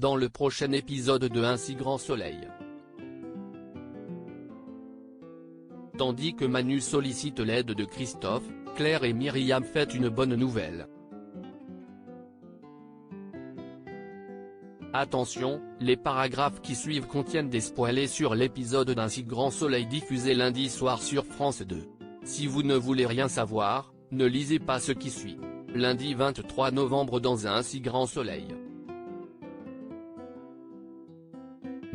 dans le prochain épisode de Un si grand soleil. Tandis que Manu sollicite l'aide de Christophe, Claire et Myriam fêtent une bonne nouvelle. Attention, les paragraphes qui suivent contiennent des spoilers sur l'épisode d'Un si grand soleil diffusé lundi soir sur France 2. Si vous ne voulez rien savoir, ne lisez pas ce qui suit. Lundi 23 novembre dans Un si grand soleil.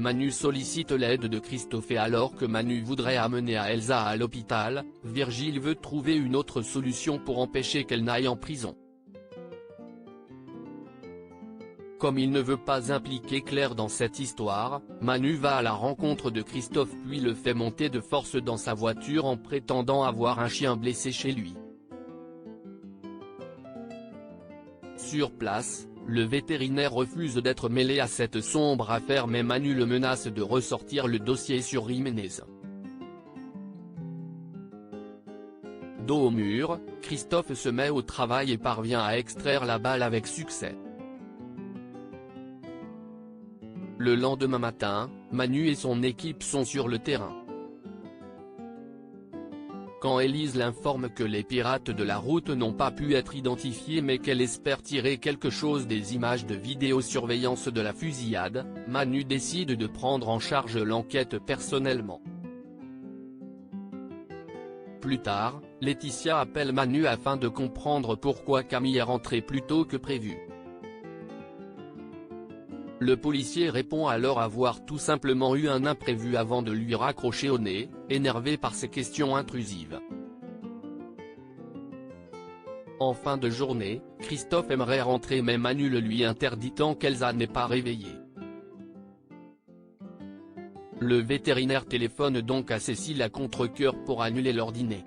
Manu sollicite l'aide de Christophe et alors que Manu voudrait amener Elsa à l'hôpital, Virgile veut trouver une autre solution pour empêcher qu'elle n'aille en prison. Comme il ne veut pas impliquer Claire dans cette histoire, Manu va à la rencontre de Christophe puis le fait monter de force dans sa voiture en prétendant avoir un chien blessé chez lui. Sur place, le vétérinaire refuse d'être mêlé à cette sombre affaire mais Manu le menace de ressortir le dossier sur Jiménez. Dos au mur, Christophe se met au travail et parvient à extraire la balle avec succès. Le lendemain matin, Manu et son équipe sont sur le terrain. Quand Élise l'informe que les pirates de la route n'ont pas pu être identifiés mais qu'elle espère tirer quelque chose des images de vidéosurveillance de la fusillade, Manu décide de prendre en charge l'enquête personnellement. Plus tard, Laetitia appelle Manu afin de comprendre pourquoi Camille est rentrée plus tôt que prévu. Le policier répond alors avoir tout simplement eu un imprévu avant de lui raccrocher au nez, énervé par ces questions intrusives. En fin de journée, Christophe aimerait rentrer mais Manu le lui interdit tant qu'Elsa n'est pas réveillée. Le vétérinaire téléphone donc à Cécile à contre-cœur pour annuler leur dîner.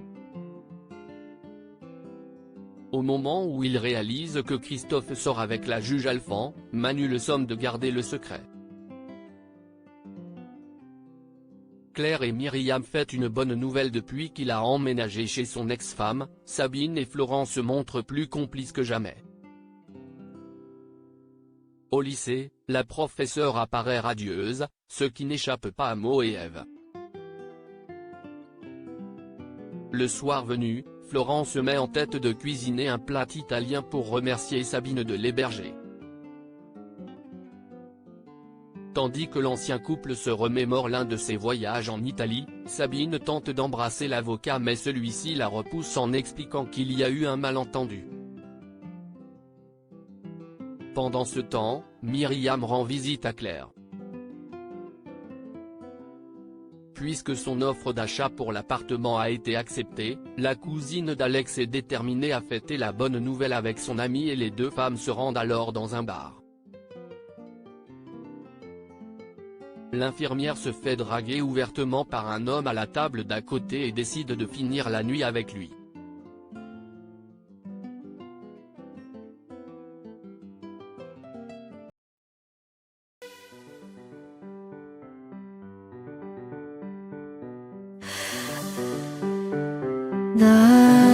Au moment où il réalise que Christophe sort avec la juge Alphand, Manu le somme de garder le secret. Claire et Myriam fêtent une bonne nouvelle depuis qu'il a emménagé chez son ex-femme, Sabine et Florent se montrent plus complices que jamais. Au lycée, la professeure apparaît radieuse, ce qui n'échappe pas à Mo et Ève. Le soir venu, Florent se met en tête de cuisiner un plat italien pour remercier Sabine de l'héberger. Tandis que l'ancien couple se remémore l'un de ses voyages en Italie, Sabine tente d'embrasser l'avocat mais celui-ci la repousse en expliquant qu'il y a eu un malentendu. Pendant ce temps, Myriam rend visite à Claire. Puisque son offre d'achat pour l'appartement a été acceptée, la cousine d'Alex est déterminée à fêter la bonne nouvelle avec son amie et les deux femmes se rendent alors dans un bar. L'infirmière se fait draguer ouvertement par un homme à la table d'à côté et décide de finir la nuit avec lui. 나